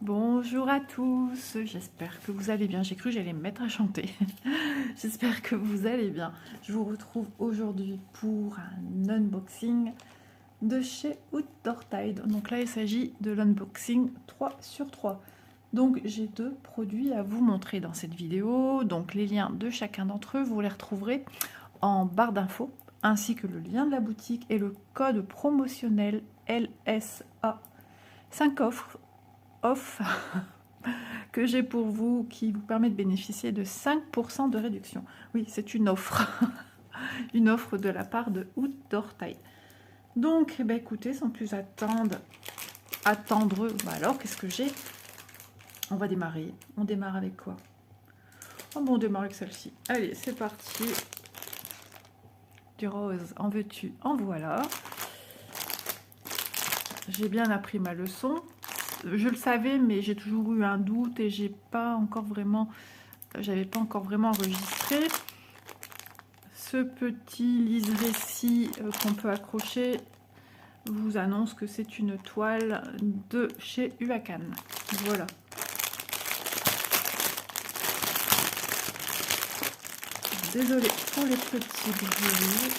Bonjour à tous, j'espère que vous allez bien. J'ai cru que j'allais me mettre à chanter. J'espère que vous allez bien. Je vous retrouve aujourd'hui pour un unboxing de chez Outdoor Tide. Donc là, il s'agit de l'unboxing 3 sur 3. Donc j'ai deux produits à vous montrer dans cette vidéo. Donc les liens de chacun d'entre eux, vous les retrouverez en barre d'infos, ainsi que le lien de la boutique et le code promotionnel LSA 5 off que j'ai pour vous, qui vous permet de bénéficier de 5% de réduction. Oui, c'est une offre. Une offre de la part de Outdoor Tide. Donc, bah, écoutez, sans plus attendre, alors, qu'est-ce que j'ai? On va démarrer. On démarre avec quoi? Oh bon, on démarre avec celle-ci. Allez, c'est parti. Du rose, en veux-tu, en voilà. J'ai bien appris ma leçon. Je le savais, mais j'ai toujours eu un doute et j'avais pas encore vraiment enregistré. Ce petit lise-récit qu'on peut accrocher vous annonce que c'est une toile de chez Huacan. Voilà. Désolée pour les petits bruits.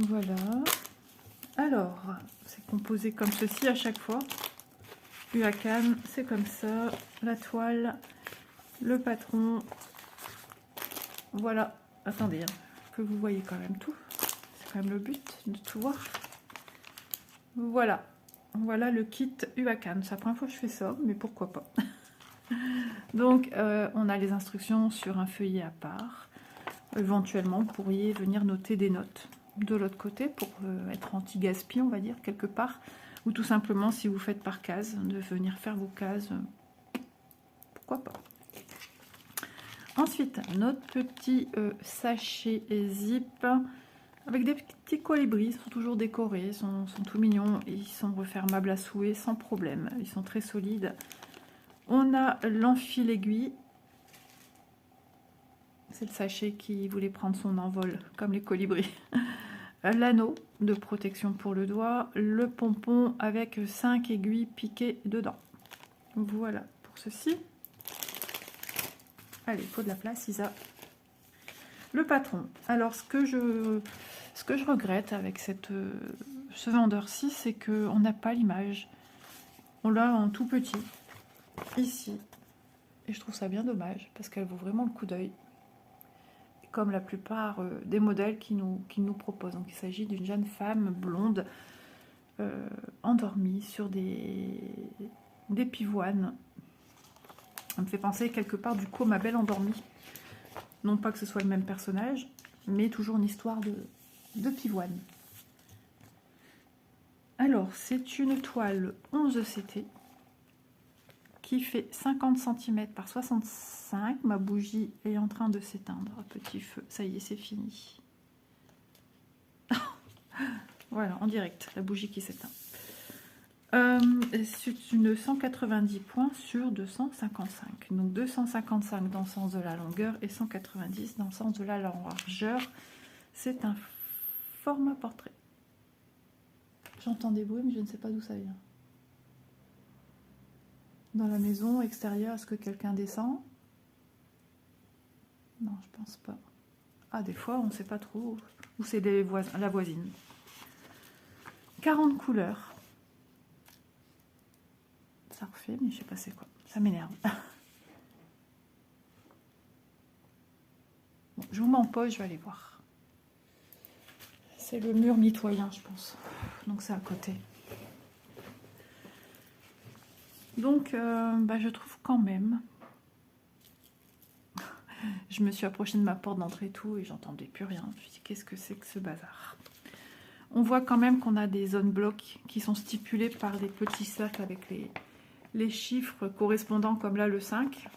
Voilà. Alors, c'est composé comme ceci à chaque fois. Huacan, c'est comme ça. La toile, le patron. Voilà. Attendez, hein, que vous voyez quand même tout. C'est quand même le but de tout voir. Voilà. Voilà le kit Huacan. C'est la première fois que je fais ça, mais pourquoi pas. Donc, on a les instructions sur un feuillet à part. Éventuellement, vous pourriez venir noter des notes de l'autre côté pour être anti-gaspi, on va dire, quelque part. Ou tout simplement, si vous faites par case, de venir faire vos cases. Pourquoi pas. Ensuite, notre petit sachet zip avec des petits colibris. Ils sont toujours décorés, ils sont tout mignons. Ils sont refermables à souhait sans problème. Ils sont très solides. On a l'enfil aiguille. C'est le sachet qui voulait prendre son envol, comme les colibris. L'anneau de protection pour le doigt. Le pompon avec 5 aiguilles piquées dedans. Voilà pour ceci. Allez, il faut de la place, Isa. Le patron. Alors, ce que je regrette avec ce vendeur-ci, c'est qu'on n'a pas l'image. On l'a en tout petit, ici. Et je trouve ça bien dommage, parce qu'elle vaut vraiment le coup d'œil. Comme la plupart des modèles qu'ils nous proposent. Donc, il s'agit d'une jeune femme blonde, endormie sur des pivoines. Ça me fait penser quelque part du coup Ma Belle Endormie. Non pas que ce soit le même personnage, mais toujours une histoire de pivoine. Alors, c'est une toile 11 CT qui fait 50 cm par 65. Ma bougie est en train de s'éteindre à petit feu. Ça y est, c'est fini. Voilà, en direct, la bougie qui s'éteint. C'est une 190 points sur 255. Donc 255 dans le sens de la longueur et 190 dans le sens de la largeur. C'est un format portrait. J'entends des bruits, mais je ne sais pas d'où ça vient. Dans la maison, extérieure, est-ce que quelqu'un descend? Non, je pense pas. Ah, des fois, on ne sait pas trop où c'est la voisine. 40 couleurs. Ça refait, mais je sais pas c'est quoi. Ça m'énerve. Bon, je vous mets en pause, je vais aller voir. C'est le mur mitoyen, je pense. Donc c'est à côté. Donc, je trouve quand même... Je me suis approchée de ma porte d'entrée et tout, et j'entendais plus rien. Je me suis dit, qu'est-ce que c'est que ce bazar? On voit quand même qu'on a des zones blocs qui sont stipulées par des petits cercles avec les chiffres correspondants, comme là le 5.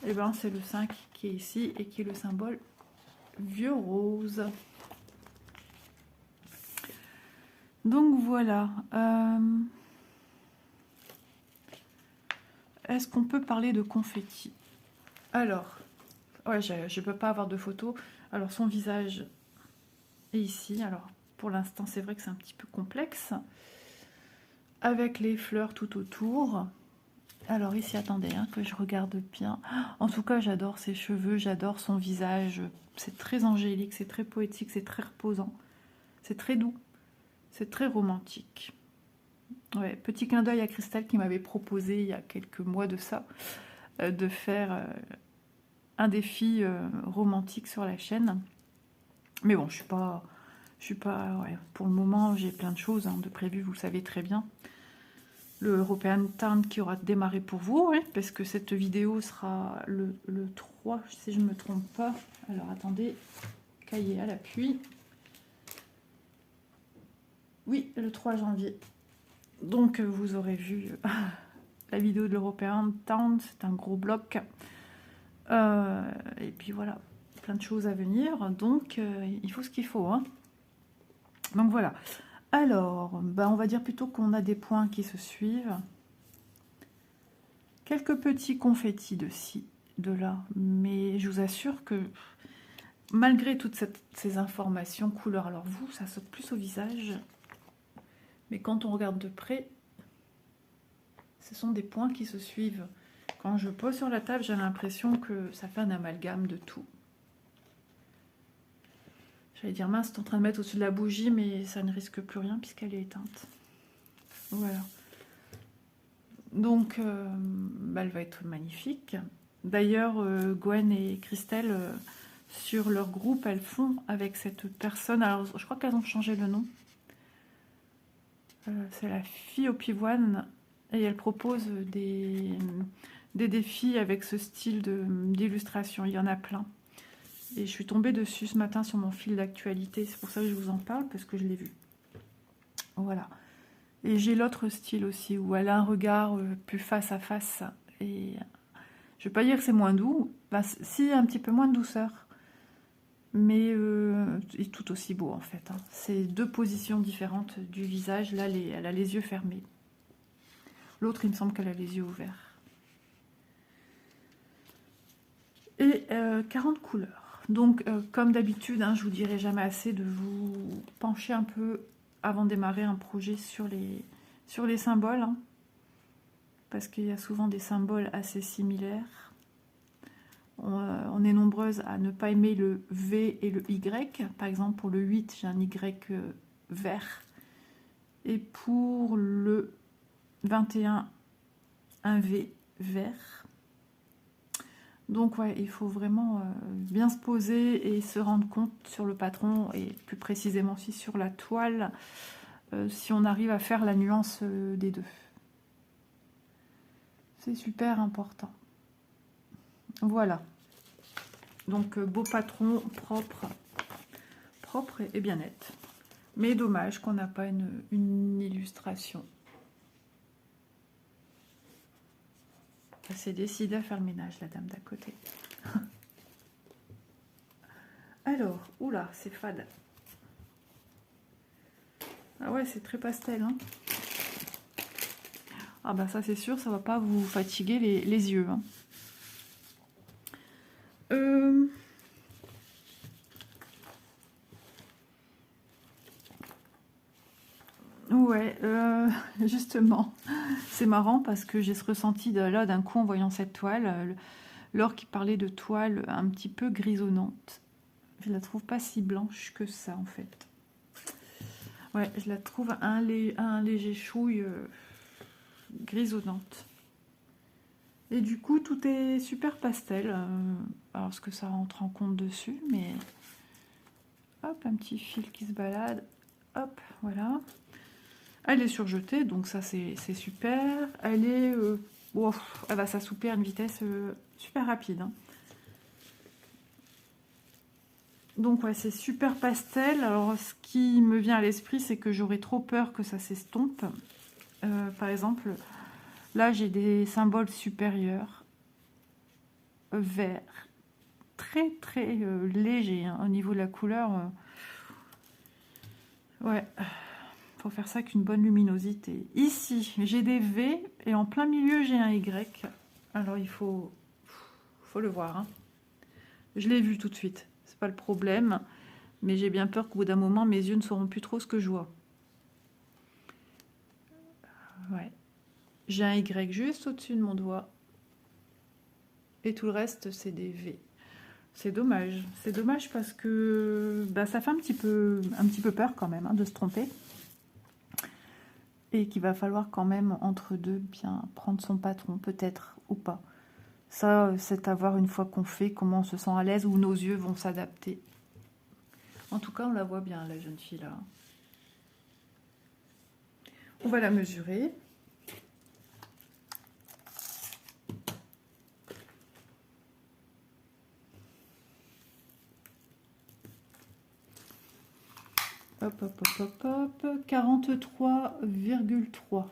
Et bien c'est le 5 qui est ici et qui est le symbole vieux rose. Donc voilà. Est-ce qu'on peut parler de confetti? Alors, ouais, je ne peux pas avoir de photo. Alors son visage est ici. Alors pour l'instant c'est vrai que c'est un petit peu complexe. avec les fleurs tout autour. Alors ici, attendez, hein, que je regarde bien. En tout cas, j'adore ses cheveux, j'adore son visage. C'est très angélique, c'est très poétique, c'est très reposant. C'est très doux, c'est très romantique. Ouais, petit clin d'œil à Christelle qui m'avait proposé il y a quelques mois de ça, de faire un défi romantique sur la chaîne. Mais bon, je suis pas, ouais, pour le moment, j'ai plein de choses de prévues, vous le savez très bien. Le European Town qui aura démarré pour vous, ouais, parce que cette vidéo sera le 3, si je ne me trompe pas. Alors attendez, cahier à l'appui. Oui, le 3 janvier. Donc vous aurez vu la vidéo de l'European Town, c'est un gros bloc. Et puis voilà, plein de choses à venir, donc il faut ce qu'il faut. Hein. Donc voilà. Alors, on va dire plutôt qu'on a des points qui se suivent. Quelques petits confettis de ci, de là, mais je vous assure que malgré toutes ces informations couleurs, alors vous, ça saute plus au visage, mais quand on regarde de près, ce sont des points qui se suivent. Quand je pose sur la table, j'ai l'impression que ça fait un amalgame de tout. J'allais dire, mince, c'est en train de mettre au-dessus de la bougie, mais ça ne risque plus rien puisqu'elle est éteinte. Voilà. Donc, elle va être magnifique. D'ailleurs, Gwen et Christelle, sur leur groupe, elles font avec cette personne. Alors, je crois qu'elles ont changé le nom. C'est la fille au pivoine. Et elle propose des défis avec ce style d'illustration. Il y en a plein. Et je suis tombée dessus ce matin sur mon fil d'actualité. C'est pour ça que je vous en parle, parce que je l'ai vu. Voilà. Et j'ai l'autre style aussi, où elle a un regard plus face à face. Et je ne vais pas dire que c'est moins doux. Bah, si, un petit peu moins de douceur. Mais il est tout aussi beau, en fait. Hein. C'est deux positions différentes du visage. Là, elle a les yeux fermés. L'autre, il me semble qu'elle a les yeux ouverts. Et 40 couleurs. Donc, comme d'habitude, je vous dirai jamais assez de vous pencher un peu avant de démarrer un projet sur les symboles. Parce qu'il y a souvent des symboles assez similaires. On est nombreuses à ne pas aimer le V et le Y. Par exemple, pour le 8, j'ai un Y vert. Et pour le 21, un V vert. Donc ouais, il faut vraiment bien se poser et se rendre compte sur le patron et plus précisément aussi sur la toile si on arrive à faire la nuance des deux. C'est super important. Voilà. Donc beau patron, propre et bien net. Mais dommage qu'on n'a pas une illustration. Elle s'est décidée à faire le ménage, la dame d'à côté. Alors, oula, c'est fade. Ah ouais, c'est très pastel. Hein. Ah bah ça c'est sûr, ça va pas vous fatiguer les yeux. Hein. Ouais, justement, c'est marrant parce que j'ai ce ressenti là d'un coup en voyant cette toile. Laure qui parlait de toile un petit peu grisonnante. Je la trouve pas si blanche que ça en fait. Ouais, je la trouve un léger chouille grisonnante. Et du coup, tout est super pastel. Alors, ce que ça rentre en compte dessus, mais... Hop, un petit fil qui se balade. Hop, voilà. Elle est surjetée, donc ça, c'est super. Elle est... elle va s'assouplir à une vitesse super rapide. Hein. Donc, ouais, c'est super pastel. Alors, ce qui me vient à l'esprit, c'est que j'aurais trop peur que ça s'estompe. Par exemple... Là, j'ai des symboles supérieurs, vert, très très léger au niveau de la couleur. Ouais, faut faire ça avec une bonne luminosité. Ici, j'ai des V et en plein milieu, j'ai un Y. Alors, il faut le voir. Hein. Je l'ai vu tout de suite, c'est pas le problème. Mais j'ai bien peur qu'au bout d'un moment, mes yeux ne sauront plus trop ce que je vois. Ouais. J'ai un Y juste au-dessus de mon doigt. Et tout le reste, c'est des V. C'est dommage. C'est dommage parce que bah, ça fait un petit peu peur quand même hein, de se tromper. Et qu'il va falloir quand même, entre deux, bien prendre son patron, peut-être, ou pas. Ça, c'est à voir une fois qu'on fait, comment on se sent à l'aise, ou nos yeux vont s'adapter. En tout cas, on la voit bien, la jeune fille, là. On va la mesurer. Hop, hop, hop, hop, hop. 43,3.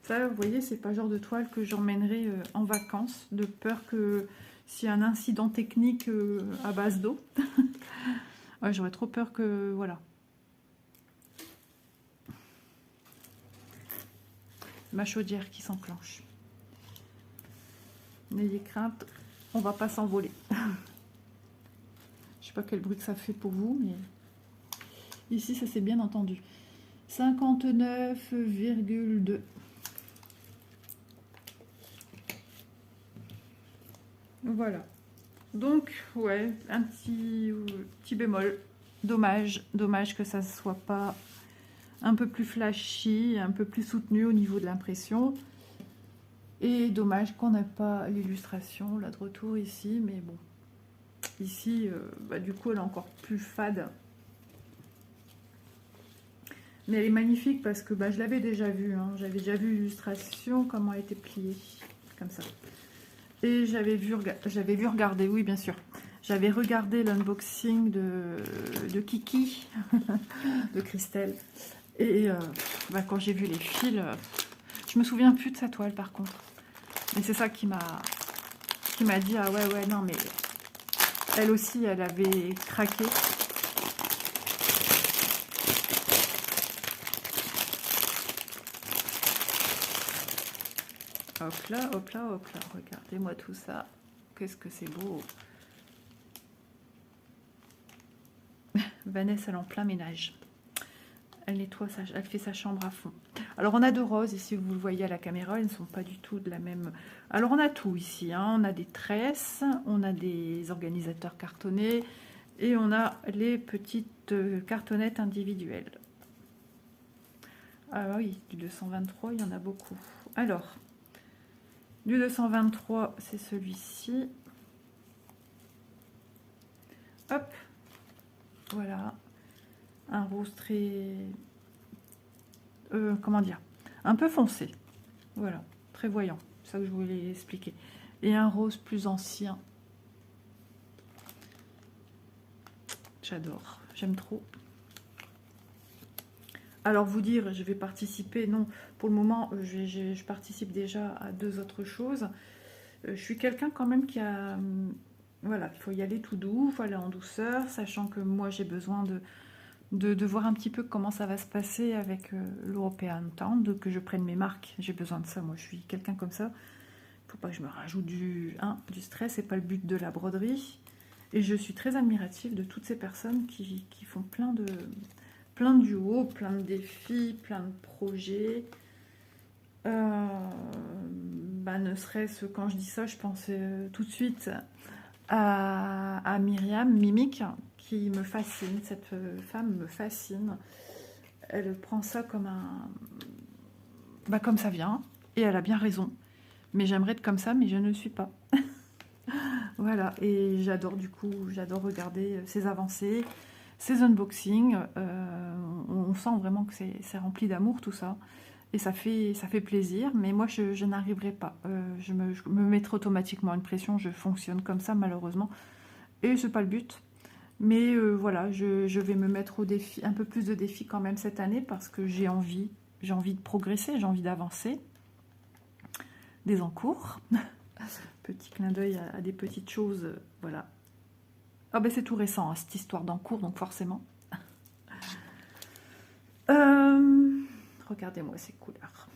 Ça, vous voyez, c'est pas le genre de toile que j'emmènerai en vacances, de peur que s'il y a un incident technique à base d'eau, ouais, j'aurais trop peur que... Voilà. Ma chaudière qui s'enclenche. N'ayez crainte, on va pas s'envoler. Je sais pas quel bruit que ça fait pour vous, mais ici, ça s'est bien entendu. 59,2. Voilà. Donc, ouais, un petit bémol. Dommage que ça ne soit pas un peu plus flashy, un peu plus soutenu au niveau de l'impression. Et dommage qu'on n'ait pas l'illustration là de retour ici, mais bon. Ici, bah, du coup, elle est encore plus fade. Mais elle est magnifique parce que bah, je l'avais déjà vue. Hein. J'avais déjà vu l'illustration, comment elle était pliée. Comme ça. Et j'avais vu regarder, oui, bien sûr. J'avais regardé l'unboxing de Kiki, de Christelle. Et bah, quand j'ai vu les fils, je me souviens plus de sa toile par contre. Mais c'est ça qui m'a dit, ah ouais, non, mais elle aussi, elle avait craqué. Hop là, hop là, hop là. Regardez-moi tout ça. Qu'est-ce que c'est beau. Vanessa, elle est en plein ménage. Elle nettoie, elle fait sa chambre à fond. Alors, on a deux roses ici, vous le voyez à la caméra. Elles ne sont pas du tout de la même... Alors, on a tout ici. Hein. On a des tresses, on a des organisateurs cartonnés et on a les petites cartonnettes individuelles. Ah oui, du 223, il y en a beaucoup. Alors, du 223, c'est celui-ci. Hop, voilà. Un rose très... comment dire, un peu foncé. Voilà, très voyant. C'est ça que je voulais expliquer. Et un rose plus ancien. J'adore, j'aime trop. Alors vous dire, je vais participer, non, pour le moment, je participe déjà à deux autres choses. Je suis quelqu'un quand même qui a... voilà, il faut y aller tout doux, il faut aller en douceur, sachant que moi j'ai besoin de voir un petit peu comment ça va se passer avec l'European Town, que je prenne mes marques. J'ai besoin de ça, moi je suis quelqu'un comme ça. Il ne faut pas que je me rajoute du stress, c'est pas le but de la broderie. Et je suis très admirative de toutes ces personnes qui font plein de duos, plein de défis, plein de projets. Bah, ne serait-ce, quand je dis ça, je pense tout de suite à Myriam, Mimic, qui me fascine. Cette femme me fascine. Elle prend ça comme bah, comme ça vient, et elle a bien raison. Mais j'aimerais être comme ça, mais je ne le suis pas. Voilà, et j'adore du coup, j'adore regarder ses avancées, ses unboxings. On sent vraiment que c'est rempli d'amour tout ça. Et ça fait plaisir, mais moi je n'arriverai pas. Je me mettrai automatiquement une pression, je fonctionne comme ça malheureusement. Et c'est pas le but. Mais voilà, je vais me mettre au défi, un peu plus de défis quand même cette année parce que j'ai envie de progresser, j'ai envie d'avancer. Des encours. Petit clin d'œil à des petites choses, voilà. Ah ben c'est tout récent, hein, cette histoire d'encours, donc forcément. Regardez-moi ces couleurs.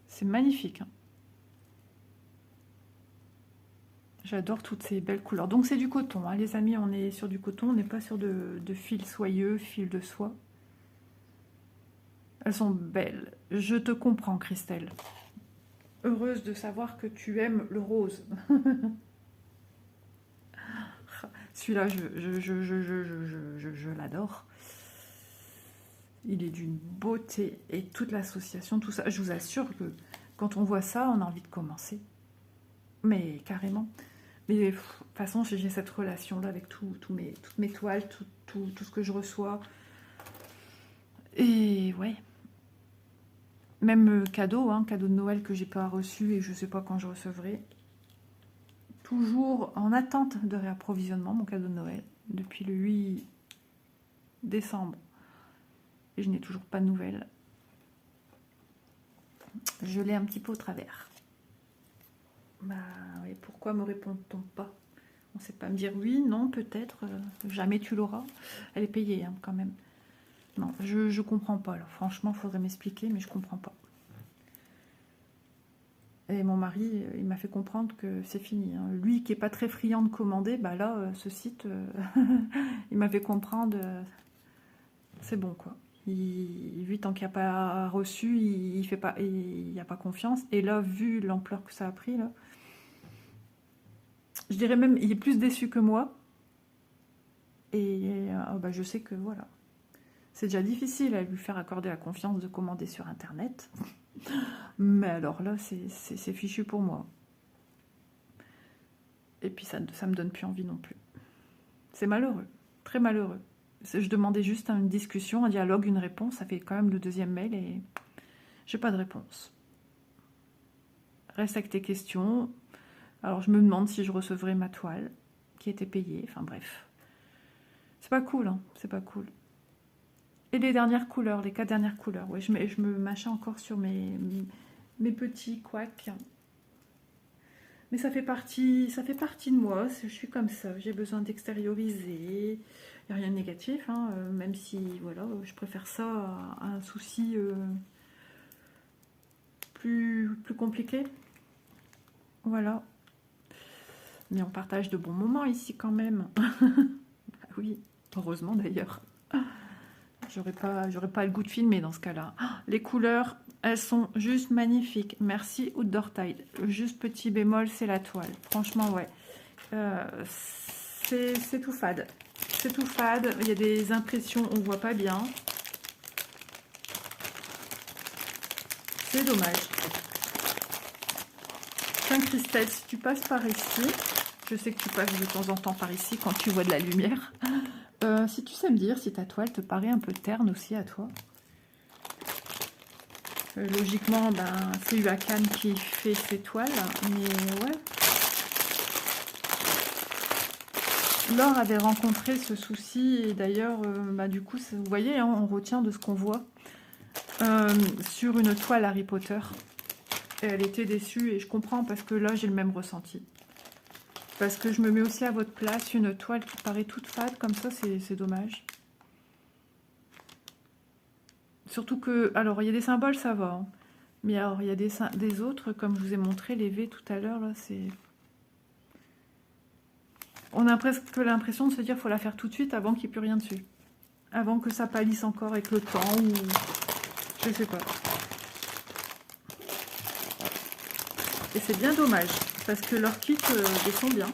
C'est magnifique. Hein. J'adore toutes ces belles couleurs. Donc c'est du coton, hein, les amis, on est sur du coton, on n'est pas sur de fil soyeux, fil de soie. Elles sont belles. Je te comprends, Christelle. Heureuse de savoir que tu aimes le rose. Celui-là, je l'adore. Il est d'une beauté. Et toute l'association, tout ça. Je vous assure que quand on voit ça, on a envie de commencer. Mais carrément. Mais de toute façon, j'ai cette relation-là avec toutes mes toiles, tout ce que je reçois. Et ouais. Même cadeau, hein, cadeau de Noël que j'ai pas reçu et je sais pas quand je recevrai. Toujours en attente de réapprovisionnement, mon cadeau de Noël, depuis le 8 décembre. Et je n'ai toujours pas de nouvelles. Je l'ai un petit peu au travers. Bah oui, pourquoi me répond-on pas? On ne sait pas me dire oui, non, peut-être, jamais tu l'auras. Elle est payée, hein, quand même. Non, je comprends pas. Là. Franchement, il faudrait m'expliquer, mais je comprends pas. Et mon mari, il m'a fait comprendre que c'est fini. Hein. Lui, qui est pas très friand de commander, bah là, ce site, il m'a fait comprendre, c'est bon, quoi. Vu tant qu'il n'y a pas reçu, il fait pas, il n'y a pas confiance. Et là, vu l'ampleur que ça a pris, là, je dirais même, il est plus déçu que moi. Et bah, je sais que voilà. C'est déjà difficile à lui faire accorder la confiance de commander sur Internet. Mais alors là, c'est fichu pour moi. Et puis ça me donne plus envie non plus. C'est malheureux, très malheureux. Je demandais juste une discussion, un dialogue, une réponse. Ça fait quand même le deuxième mail et j'ai pas de réponse. Reste avec tes questions. Alors je me demande si je recevrai ma toile qui était payée. Enfin bref. C'est pas cool, hein. C'est pas cool. Et les dernières couleurs, les 4 dernières couleurs. Ouais, je me mâchais encore sur mes petits couacs. Mais ça fait partie de moi. Je suis comme ça. J'ai besoin d'extérioriser. Il n'y a rien de négatif, hein, même si voilà, je préfère ça à un souci plus compliqué. Voilà. Mais on partage de bons moments ici quand même. Oui, heureusement d'ailleurs. J'aurais pas le goût de filmer dans ce cas-là. Les couleurs, elles sont juste magnifiques. Merci Outdoor Tide. Juste petit bémol, c'est la toile. Franchement, ouais. C'est tout fade. C'est tout fade. Il y a des impressions, on voit pas bien. C'est dommage. Tiens, Christelle, si tu passes par ici, je sais que tu passes de temps en temps par ici quand tu vois de la lumière. Si tu sais me dire si ta toile te paraît un peu terne aussi à toi. Logiquement, ben, c'est Huacan qui fait ses toiles, mais ouais. Laure avait rencontré ce souci et d'ailleurs, bah, du coup, vous voyez, hein, on retient de ce qu'on voit sur une toile Harry Potter. Et elle était déçue et je comprends parce que là, j'ai le même ressenti. Parce que je me mets aussi à votre place, une toile qui paraît toute fade, comme ça, c'est dommage. Surtout que, alors, il y a des symboles, ça va. Hein. Mais alors, il y a des autres, comme je vous ai montré, les V tout à l'heure, là, c'est... On a presque l'impression de se dire, faut la faire tout de suite avant qu'il n'y ait plus rien dessus. Avant que ça pâlisse encore avec le temps, ou... Je sais pas. Et c'est bien dommage. Parce que leur kit descend bien.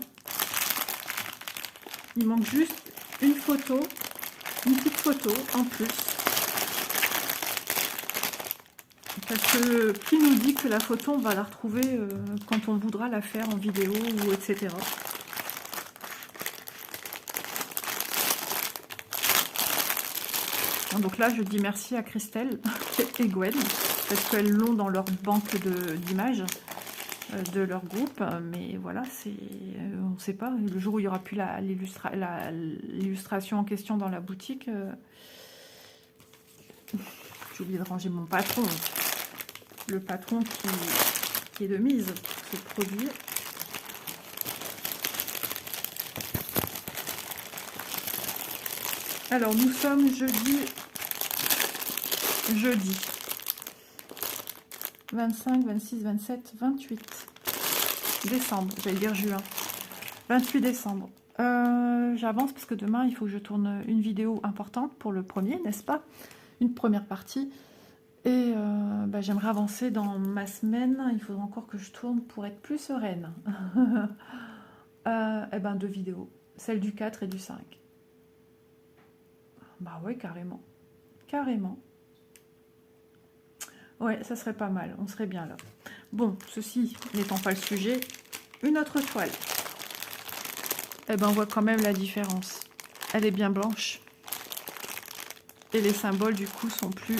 Il manque juste une photo, une petite photo en plus. Parce que qui nous dit que la photo, on va la retrouver quand on voudra la faire en vidéo ou etc. Donc là, je dis merci à Christelle et Gwen, parce qu'elles l'ont dans leur banque d'images. De leur groupe, mais voilà, on ne sait pas, le jour où il n'y aura plus l'illustration en question dans la boutique, j'ai oublié de ranger mon patron, le patron qui est de mise pour ce produit. Alors, nous sommes jeudi 25, 26, 27, 28 décembre, j'allais dire juin. 28 décembre. J'avance parce que demain, il faut que je tourne une vidéo importante pour le premier, n'est-ce pas? Une première partie. Et j'aimerais avancer dans ma semaine. Il faudra encore que je tourne pour être plus sereine. Eh ben, 2 vidéos. Celle du 4 et du 5. Bah ouais, carrément. Carrément. Ouais, ça serait pas mal. On serait bien là. Bon, ceci n'étant pas le sujet, une autre toile. Eh ben, on voit quand même la différence. Elle est bien blanche. Et les symboles, du coup, sont plus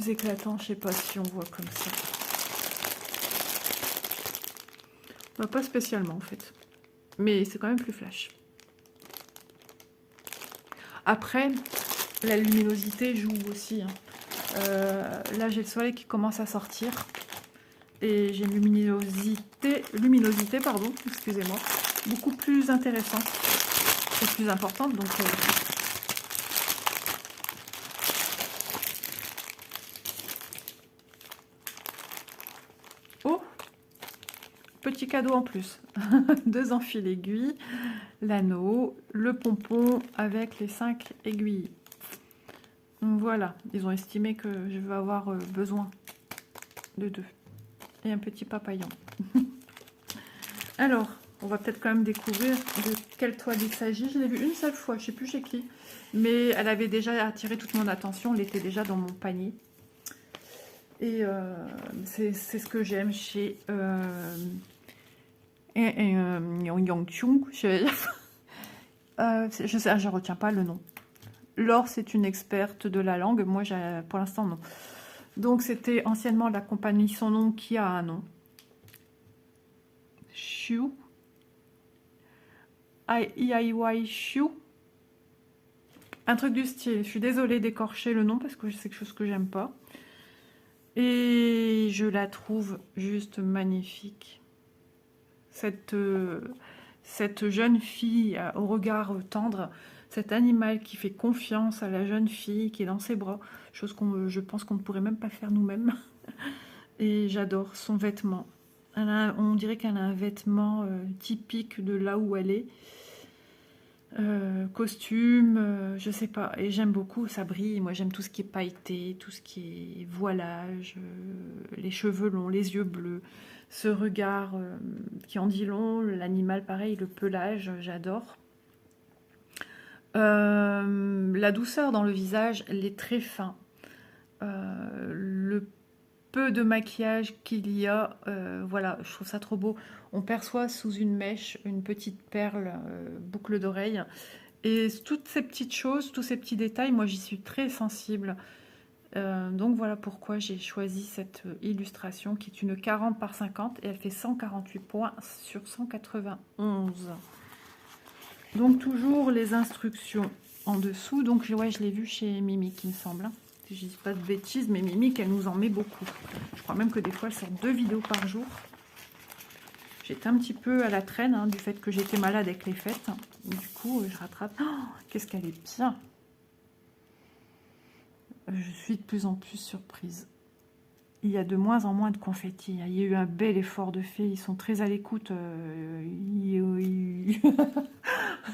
éclatants. Je sais pas si on voit comme ça. Bah, pas spécialement, en fait. Mais c'est quand même plus flash. Après, la luminosité joue aussi. Hein. Là, j'ai le soleil qui commence à sortir. Et j'ai une luminosité, pardon, excusez-moi, beaucoup plus intéressante et plus importante. Donc, oh, petit cadeau en plus. 2 enfils aiguilles, l'anneau, le pompon avec les 5 aiguilles. Donc voilà, ils ont estimé que je vais avoir besoin de 2. Et un petit papillon. Alors, on va peut-être quand même découvrir de quelle toile il s'agit. Je l'ai vue une seule fois, je ne sais plus chez qui. Mais elle avait déjà attiré toute mon attention. Elle était déjà dans mon panier. Et c'est ce que j'aime chez Yangchung. Je sais, je retiens pas le nom. Laure, c'est une experte de la langue. Moi, pour l'instant, non. Donc, c'était anciennement la compagnie Son Nom qui a un nom. Shu. IIY Shu. Un truc du style. Je suis désolée d'écorcher le nom parce que c'est quelque chose que j'aime pas. Et je la trouve juste magnifique. Cette jeune fille au regard tendre. Cet animal qui fait confiance à la jeune fille qui est dans ses bras, chose je pense qu'on ne pourrait même pas faire nous-mêmes. Et j'adore son vêtement. On dirait qu'elle a un vêtement typique de là où elle est. Costume, je sais pas. Et j'aime beaucoup, ça brille. Moi, j'aime tout ce qui est pailleté, tout ce qui est voilage, les cheveux longs, les yeux bleus. Ce regard qui en dit long, l'animal pareil, le pelage, j'adore. La douceur dans le visage, elle est très fin. Le peu de maquillage qu'il y a, voilà, je trouve ça trop beau. On perçoit sous une mèche une petite perle, boucle d'oreille. Et toutes ces petites choses, tous ces petits détails, moi j'y suis très sensible. Donc voilà pourquoi j'ai choisi cette illustration qui est une 40 par 50 et elle fait 148 points sur 191. Donc toujours les instructions en dessous. Donc ouais, je l'ai vu chez Mimic, il me semble. Hein. Si je dis pas de bêtises, mais Mimic, elle nous en met beaucoup. Je crois même que des fois, elle sort 2 vidéos par jour. J'étais un petit peu à la traîne hein, du fait que j'étais malade avec les fêtes. Du coup, je rattrape. Oh, qu'est-ce qu'elle est bien! Je suis de plus en plus surprise. Il y a de moins en moins de confettis. Il y a eu un bel effort de fait. Ils sont très à l'écoute.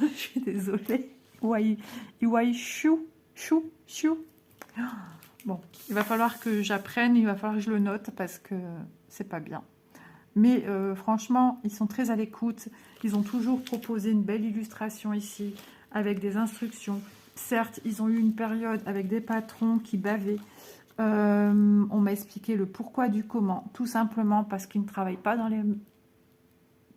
Je suis désolée. Iwai chou. Bon, il va falloir que j'apprenne. Il va falloir que je le note parce que c'est pas bien. Mais franchement, ils sont très à l'écoute. Ils ont toujours proposé une belle illustration ici avec des instructions. Certes, ils ont eu une période avec des patrons qui bavaient. On m'a expliqué le pourquoi du comment, tout simplement parce qu'ils ne travaillent pas dans les...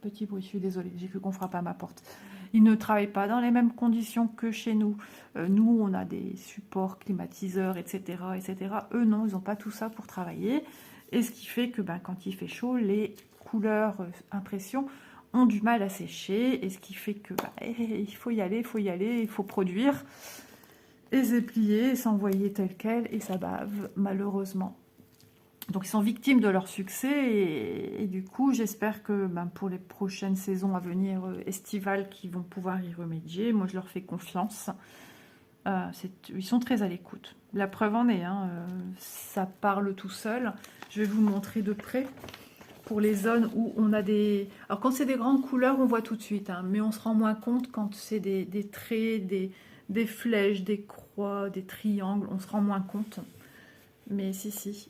Petit bruit, je suis désolée, j'ai cru qu'on frappe à ma porte. Ils ne travaillent pas dans les mêmes conditions que chez nous. Nous, on a des supports climatiseurs, etc., etc. Eux, non, ils n'ont pas tout ça pour travailler. Et ce qui fait que quand il fait chaud, les couleurs impression ont du mal à sécher. Et ce qui fait que il faut y aller, il faut produire. Et c'est plié, s'envoyer tel quel, et ça bave, malheureusement. Donc ils sont victimes de leur succès, et du coup, j'espère que pour les prochaines saisons à venir, estivales, qu'ils vont pouvoir y remédier. Moi, je leur fais confiance. Ils sont très à l'écoute. La preuve en est, hein, ça parle tout seul. Je vais vous montrer de près. pour les zones où on a des... Alors quand c'est des grandes couleurs, on voit tout de suite, hein, mais on se rend moins compte quand c'est des traits, des flèches, des croix, des triangles, on se rend moins compte. Mais si,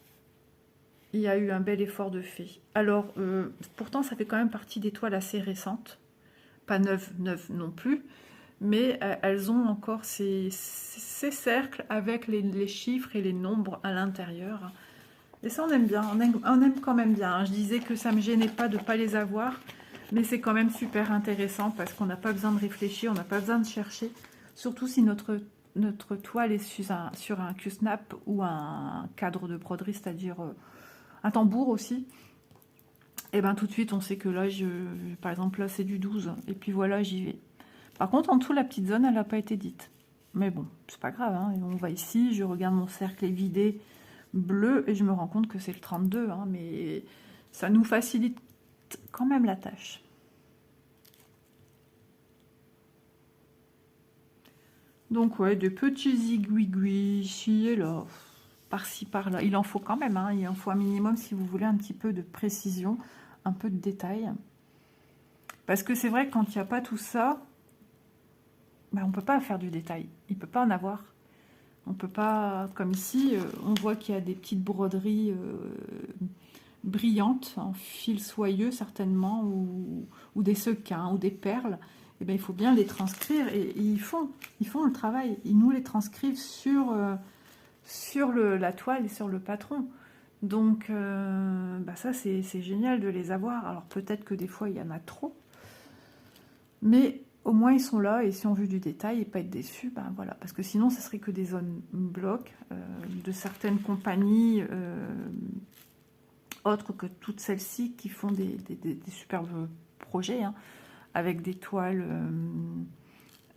il y a eu un bel effort de fait. Alors, pourtant, ça fait quand même partie des toiles assez récentes, pas neuves non plus, mais elles ont encore ces cercles avec les chiffres et les nombres à l'intérieur. Et ça, on aime bien, on aime quand même bien. Je disais que ça ne me gênait pas de ne pas les avoir, mais c'est quand même super intéressant parce qu'on n'a pas besoin de réfléchir, on n'a pas besoin de chercher. Surtout si notre toile est sur un Q-snap ou un cadre de broderie, c'est-à-dire un tambour aussi. Et bien tout de suite, on sait que là, par exemple, là, c'est du 12. Et puis voilà, j'y vais. Par contre, en dessous, la petite zone, elle n'a pas été dite. Mais bon, c'est pas grave. Hein. On va ici, je regarde mon cercle est vidé bleu et je me rends compte que c'est le 32, hein, mais ça nous facilite quand même la tâche. Donc ouais, des petits aiguilles ici et là, par-ci par-là. Il en faut quand même, hein, il en faut un minimum si vous voulez un petit peu de précision, un peu de détail. Parce que c'est vrai que quand il n'y a pas tout ça, ben, on ne peut pas faire du détail. Il ne peut pas en avoir. On peut pas, comme ici, on voit qu'il y a des petites broderies brillantes, en fil soyeux certainement, ou des sequins, ou des perles. Et bien, il faut bien les transcrire, et ils font le travail. Ils nous les transcrivent sur la toile et sur le patron. Donc, bah ça, c'est génial de les avoir. Alors, peut-être que des fois, il y en a trop. Mais au moins, ils sont là, et si on veut du détail et pas être déçu, ben voilà. Parce que sinon, ce serait que des zones blocs de certaines compagnies autres que toutes celles-ci qui font des superbes projets, hein, avec des toiles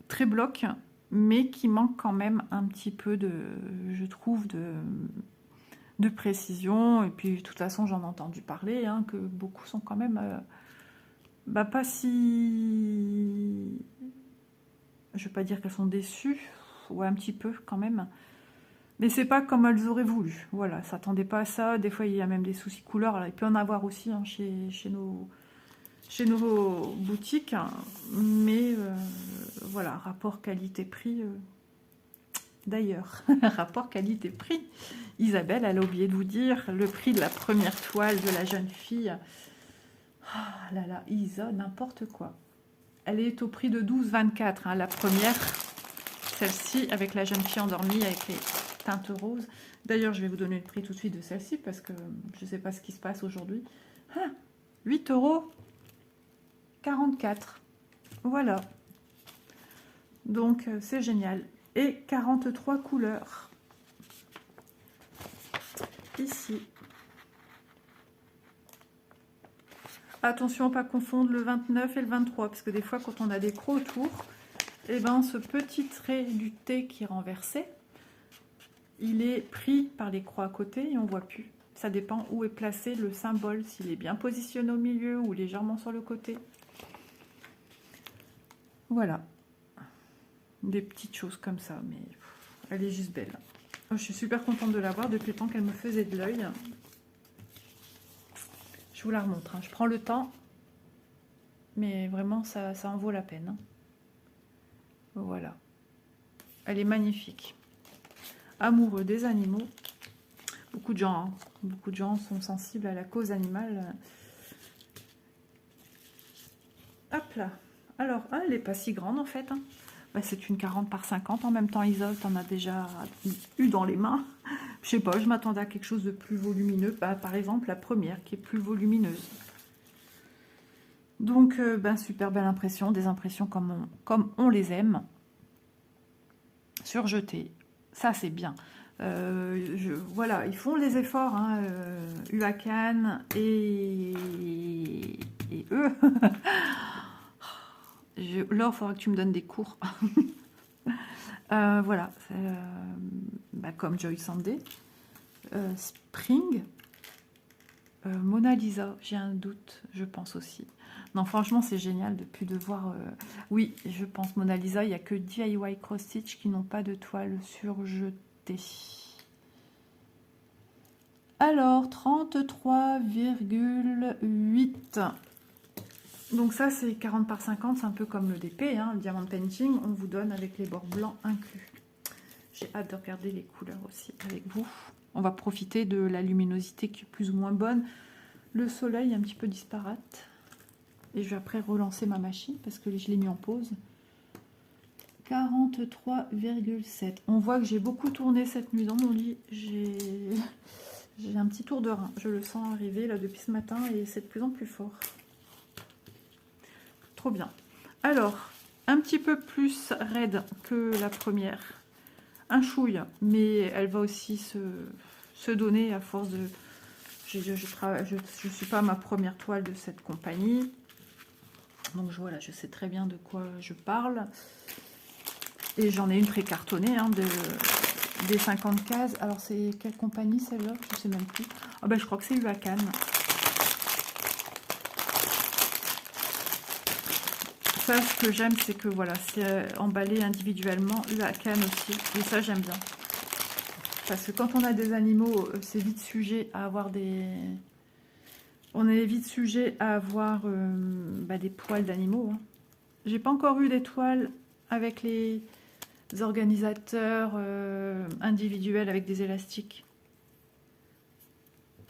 très blocs, mais qui manquent quand même un petit peu je trouve, de précision. Et puis, de toute façon, j'en ai entendu parler, hein, que beaucoup sont quand même bah, pas si... Je ne vais pas dire qu'elles sont déçues, ou un petit peu quand même. Mais c'est pas comme elles auraient voulu. Voilà, s'attendaient pas à ça. Des fois, il y a même des soucis couleurs. Alors, il peut y en avoir aussi, hein, chez nos boutiques. Mais voilà, rapport qualité-prix. D'ailleurs, rapport qualité-prix. Isabelle, elle a oublié de vous dire le prix de la première toile de la jeune fille. Ah là là, Isa, n'importe quoi. Elle est au prix de 12,24, hein, la première. Celle-ci, avec la jeune fille endormie, avec les teintes roses. D'ailleurs, je vais vous donner le prix tout de suite de celle-ci, parce que je ne sais pas ce qui se passe aujourd'hui. Ah, 8,44 €. Voilà. Donc, c'est génial. Et 43 couleurs. Ici. Attention à ne pas confondre le 29 et le 23, parce que des fois, quand on a des crocs autour, et ben, ce petit trait du T qui est renversé, il est pris par les croix à côté et on ne voit plus. Ça dépend où est placé le symbole, s'il est bien positionné au milieu ou légèrement sur le côté. Voilà. Des petites choses comme ça, mais elle est juste belle. Je suis super contente de l'avoir depuis le temps qu'elle me faisait de l'œil. Je vous la remontre, hein. Je prends le temps, mais vraiment, ça en vaut la peine. Voilà. Elle est magnifique. Amoureux des animaux. Beaucoup de gens sont sensibles à la cause animale. Hop là. Alors, elle n'est pas si grande en fait, hein. Bah, c'est une 40 par 50. En même temps, Isa, tu en as déjà eu dans les mains. Je sais pas, je m'attendais à quelque chose de plus volumineux. Bah, par exemple, la première qui est plus volumineuse. Donc, ben, super belle impression. Des impressions comme on les aime. Surjetées. Ça, c'est bien. Voilà, ils font les efforts, hein, UACAN et eux. Laure, il faudra que tu me donnes des cours. Voilà, bah, comme Joy Sandé, Spring, Mona Lisa, j'ai un doute, je pense aussi. Non, franchement, c'est génial depuis de voir... oui, je pense Mona Lisa, il n'y a que DIY Cross Stitch qui n'ont pas de toile surjetée. Alors, 33,8. Donc ça, c'est 40 par 50. C'est un peu comme le DP, hein, le Diamond Painting. On vous donne avec les bords blancs inclus. J'ai hâte de regarder les couleurs aussi avec vous. On va profiter de la luminosité qui est plus ou moins bonne. Le soleil est un petit peu disparate. Et je vais après relancer ma machine parce que je l'ai mis en pause. 43,7. On voit que j'ai beaucoup tourné cette nuit dans mon lit. J'ai un petit tour de rein. Je le sens arriver là depuis ce matin et c'est de plus en plus fort. Trop bien. Alors, un petit peu plus raide que la première. Un chouille, mais elle va aussi se donner à force de... Je ne suis pas ma première toile de cette compagnie. Donc voilà, je sais très bien de quoi je parle. Et j'en ai une pré-cartonnée hein, des 50 cases. Alors c'est quelle compagnie celle-là? Je ne sais même plus. Ah ben je crois que c'est UACAN. Ça, ce que j'aime, c'est que voilà, c'est emballé individuellement. UACAN aussi. Et ça, j'aime bien. Parce que quand on a des animaux, c'est vite sujet à avoir des... On est vite sujet à avoir des poils d'animaux. Hein. J'ai pas encore eu des toiles avec les organisateurs individuels avec des élastiques.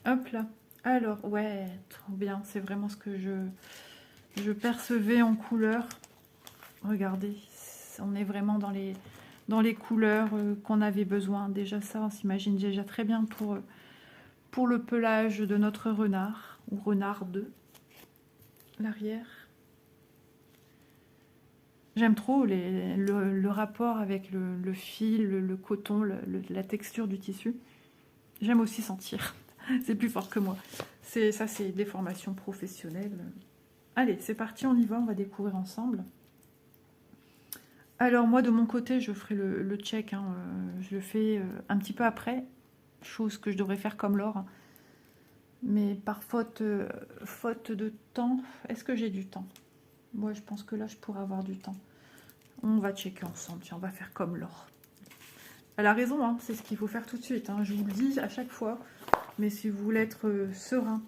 Hop là. Alors, ouais, trop bien. C'est vraiment ce que je percevais en couleur. Regardez, on est vraiment dans les couleurs qu'on avait besoin. Déjà ça, on s'imagine déjà très bien pour le pelage de notre renard, ou renarde, l'arrière. J'aime trop le rapport avec le fil, le coton, la texture du tissu. J'aime aussi sentir. C'est plus fort que moi. Ça, c'est des formations professionnelles. Allez, c'est parti, on y va, on va découvrir ensemble. Alors moi, de mon côté, je ferai le check. Hein, je le fais un petit peu après. Chose que je devrais faire comme Laure. Mais par faute de temps, est-ce que j'ai du temps? Moi, je pense que là, je pourrais avoir du temps. On va checker ensemble. Tiens, on va faire comme Laure. Elle a raison, hein, c'est ce qu'il faut faire tout de suite. Hein, je vous le dis à chaque fois. Mais si vous voulez être serein,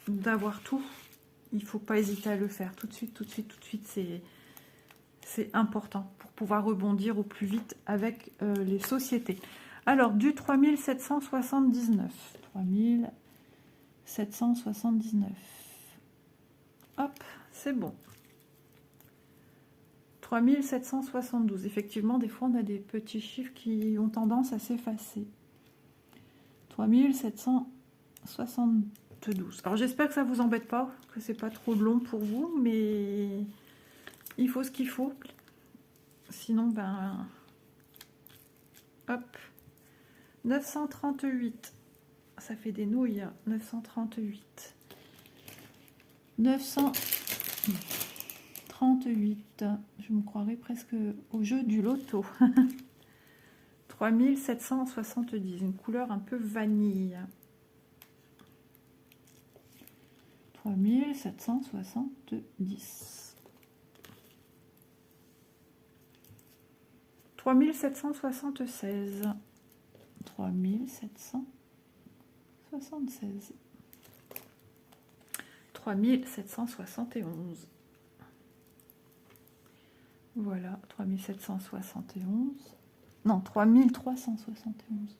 d'avoir tout, il ne faut pas hésiter à le faire. Tout de suite, tout de suite, tout de suite, c'est important pour pouvoir rebondir au plus vite avec les sociétés. Alors, du 3779. 3779. Hop, c'est bon. 3772. Effectivement, des fois, on a des petits chiffres qui ont tendance à s'effacer. 3772. Alors, j'espère que ça ne vous embête pas, que c'est pas trop long pour vous, mais il faut ce qu'il faut. Sinon, ben... Hop. 938. Ça fait des nouilles. 938. 938. Je me croirais presque au jeu du loto. 3770. Une couleur un peu vanille. 3770. 3776. 3776. 3771. Voilà, 3771. Non, 3371.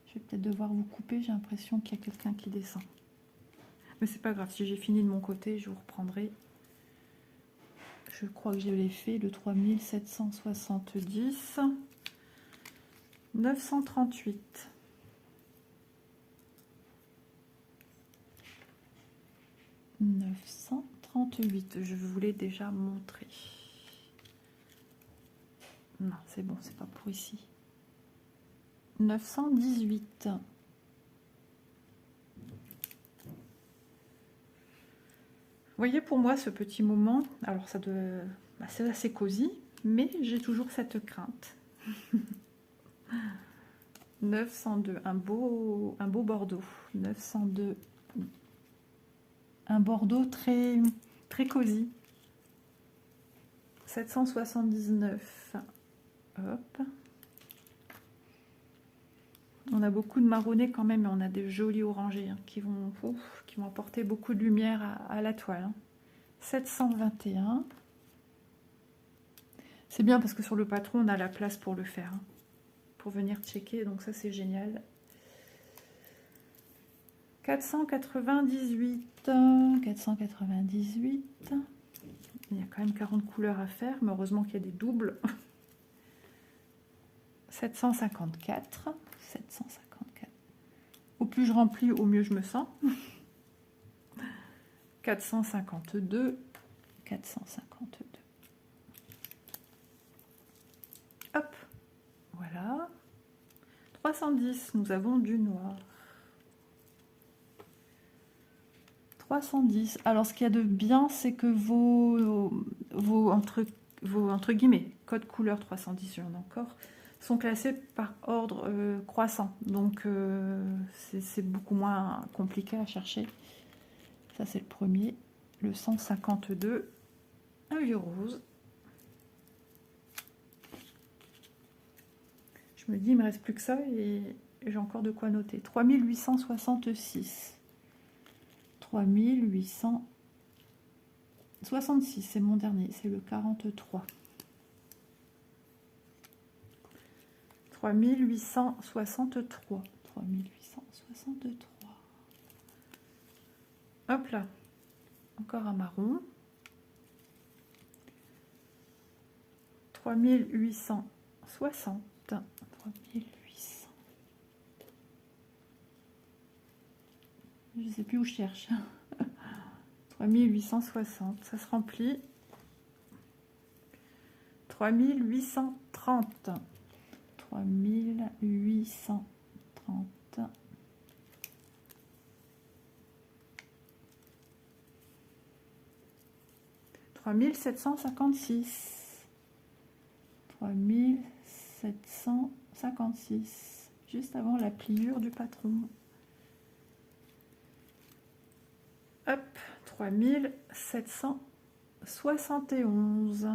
Je vais peut-être devoir vous couper, j'ai l'impression qu'il y a quelqu'un qui descend. Mais c'est pas grave, si j'ai fini de mon côté, je vous reprendrai. Je crois que je l'ai fait, le 3770. 938. 938, je vous l'ai déjà montré. Non, c'est bon, c'est pas pour ici. 918. Vous voyez, pour moi, ce petit moment, alors ça doit, c'est assez cosy, mais j'ai toujours cette crainte. 902, un beau bordeaux. 902, un bordeaux très, très cosy. 779, hop. On a beaucoup de marronné quand même, mais on a des jolis orangés hein, qui vont apporter beaucoup de lumière à la toile. Hein. 721. C'est bien parce que sur le patron, on a la place pour le faire. Hein, pour venir checker, donc ça c'est génial. 498. 498. Il y a quand même 40 couleurs à faire, mais heureusement qu'il y a des doubles. 754. 754. Au plus je remplis, au mieux je me sens. 452. 452. Hop. Voilà. 310. Nous avons du noir. 310. Alors, ce qu'il y a de bien, c'est que vos entre guillemets, code couleur 310, il y en a encore, sont classés par ordre croissant. Donc, c'est beaucoup moins compliqué à chercher. Ça, c'est le premier. Le 152, un vieux rose. Je me dis, il me reste plus que ça et j'ai encore de quoi noter. 3866. 3866, c'est mon dernier, c'est le 43. 3863. 3863. Hop là. Encore un marron. 3860. 3800. Je ne sais plus où je cherche. 3860, ça se remplit. 3830. 3830. 3756. 3756. Juste avant la pliure du patron. Hop, 3771.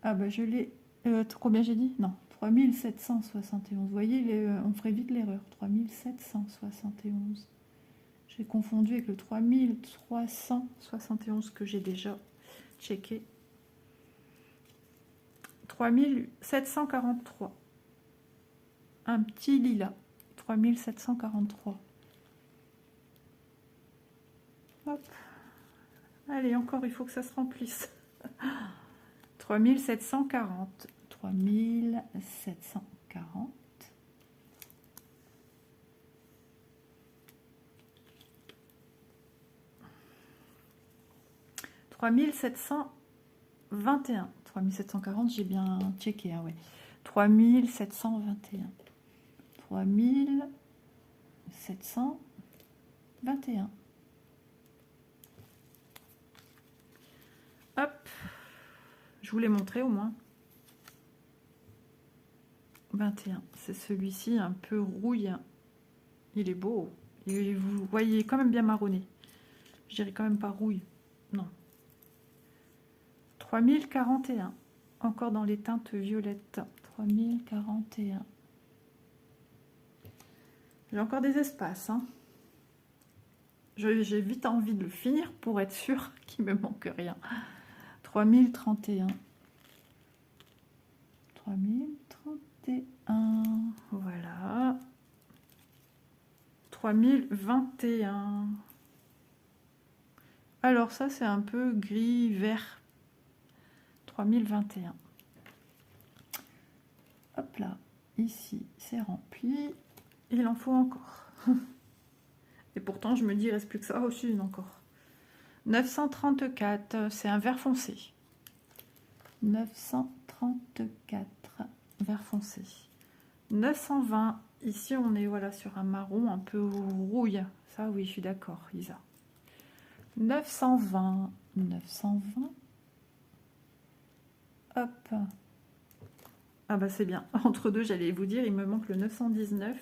Ah bah je l'ai... combien j'ai dit? Non, 3771. Vous voyez, on ferait vite l'erreur. 3771. J'ai confondu avec le 3371 que j'ai déjà checké. 3743. Un petit lilas. 3743. Hop. Allez, encore, il faut que ça se remplisse. 3740. 3740. 3721. 3740, j'ai bien checké. Ah ouais. 3721. 3721. Hop. Je vous l'ai montré au moins. 21. C'est celui-ci un peu rouille. Il est beau. Et vous voyez quand même bien marronné. Je dirais quand même pas rouille. Non. 3041. Encore dans les teintes violettes. 3041. J'ai encore des espaces. Hein. J'ai vite envie de le finir pour être sûr qu'il ne me manque rien. 3031. 3031. Voilà. 3021. Alors ça, c'est un peu gris, vert. 3021. Hop là. Ici, c'est rempli. Il en faut encore. Et pourtant, je me dis, il reste plus que ça. Oh, si, une encore. 934, c'est un vert foncé. 934, vert foncé. 920, ici, on est voilà, sur un marron un peu rouille. Ça, oui, je suis d'accord, Isa. 920, 920. Hop. Ah bah c'est bien. Entre deux, j'allais vous dire, il me manque le 919.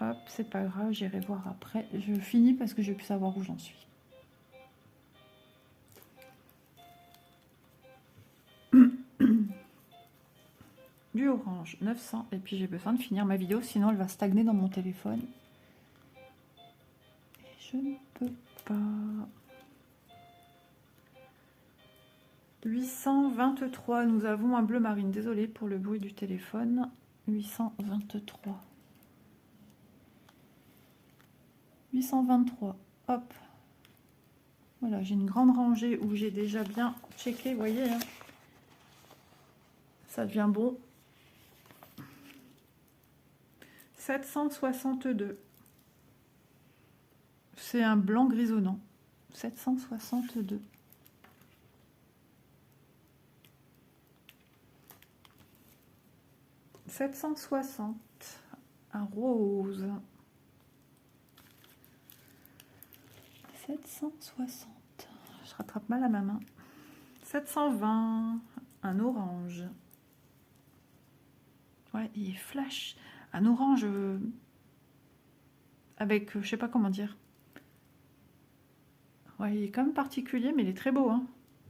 Hop, c'est pas grave, j'irai voir après. Je finis parce que je vais plus savoir où j'en suis. du orange, 900. Et puis j'ai besoin de finir ma vidéo, sinon elle va stagner dans mon téléphone. Et je ne peux pas. 823, nous avons un bleu marine. Désolée pour le bruit du téléphone. 823. 823. Hop. Voilà, j'ai une grande rangée où j'ai déjà bien checké, vous voyez. Hein, ça devient bon. 762. C'est un blanc grisonnant. 762. « 760, un rose. 760, je rattrape mal à ma main. 720, un orange. Ouais, il est flash. Un orange avec, je sais pas comment dire. Ouais, il est quand même particulier, mais il est très beau. Hein.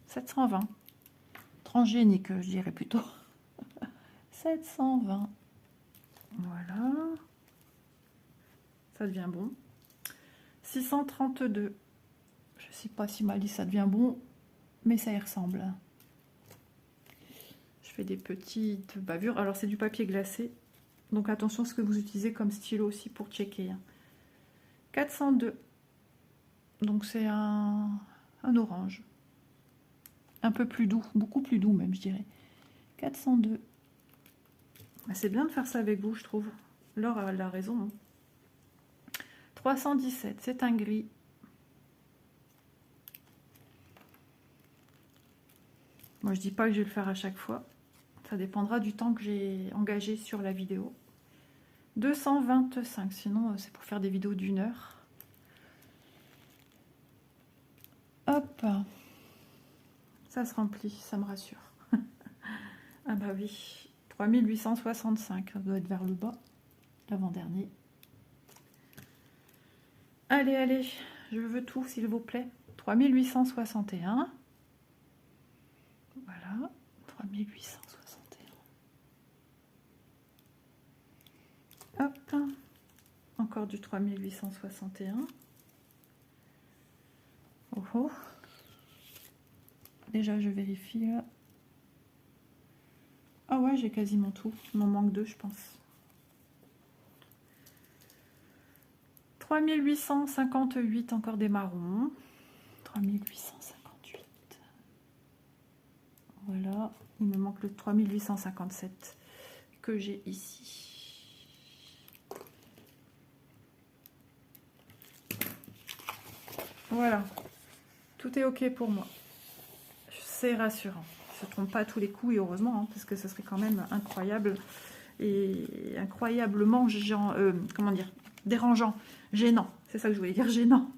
720. Transgénique, je dirais plutôt. 720. Voilà. Ça devient bon. 632. Je sais pas si ma liste ça devient bon, mais ça y ressemble. Je fais des petites bavures. Alors c'est du papier glacé. Donc attention à ce que vous utilisez comme stylo aussi pour checker. 402. Donc c'est un orange. Un peu plus doux, beaucoup plus doux même je dirais. 402. C'est bien de faire ça avec vous je trouve. Laure a la raison. Hein. 317, c'est un gris. Moi je dis pas que je vais le faire à chaque fois. Ça dépendra du temps que j'ai engagé sur la vidéo. 225, sinon c'est pour faire des vidéos d'1 heure. Hop, ça se remplit, ça me rassure. Ah bah oui, 3865, ça doit être vers le bas, l'avant-dernier. Allez, allez, je veux tout s'il vous plaît. 3861. Voilà, 3861. Hop, encore du 3861. Oh oh. Déjà, je vérifie là. Ah ouais, j'ai quasiment tout. Il m'en manque 2, je pense. 3858, encore des marrons. 3858. Voilà. Il me manque le 3857 que j'ai ici. Voilà. Tout est OK pour moi. C'est rassurant. Je ne trompe pas à tous les coups et heureusement, hein, parce que ce serait quand même incroyable et incroyablement comment dire, dérangeant, gênant. C'est ça que je voulais dire, gênant.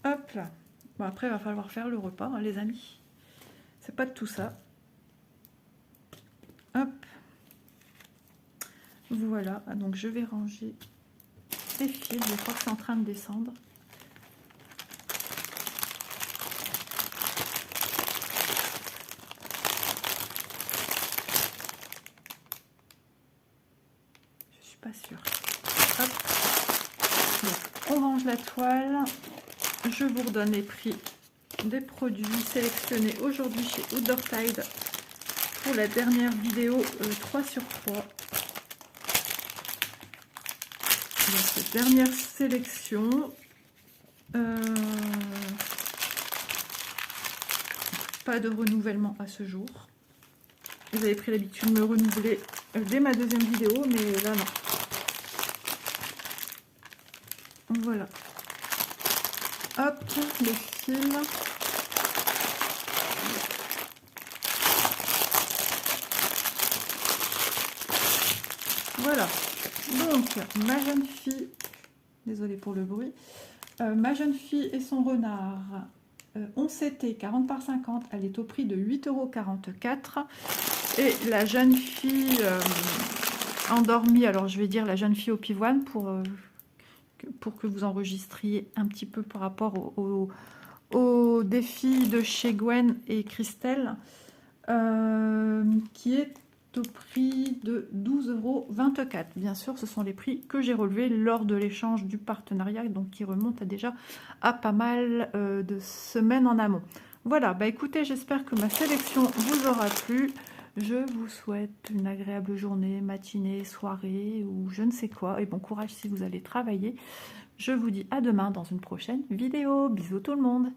Hop là. Bon, après, il va falloir faire le repas, hein, les amis. C'est pas de tout ça. Hop. Voilà. Donc, je vais ranger les fils. Je crois que c'est en train de descendre. Pas sûr. Hop. Donc, on range la toile. Je vous redonne les prix des produits sélectionnés aujourd'hui chez Outdoor Tide pour la dernière vidéo 3 sur 3. Donc, dernière sélection. Pas de renouvellement à ce jour. Vous avez pris l'habitude de me renouveler dès ma deuxième vidéo, mais là non. Voilà. Hop, les fils. Voilà. Donc, ma jeune fille, désolée pour le bruit, ma jeune fille et son renard, 11 CT, 40 par 50, elle est au prix de 8,44 €. Et la jeune fille endormie, alors je vais dire la jeune fille au pivoine pour que vous enregistriez un petit peu par rapport au défi de chez Gwen et Christelle. qui est au prix de 12,24 €. Bien sûr, ce sont les prix que j'ai relevés lors de l'échange du partenariat, donc qui remonte déjà à pas mal de semaines en amont. Voilà, bah écoutez, j'espère que ma sélection vous aura plu. Je vous souhaite une agréable journée, matinée, soirée ou je ne sais quoi. Et bon courage si vous allez travailler. Je vous dis à demain dans une prochaine vidéo. Bisous tout le monde!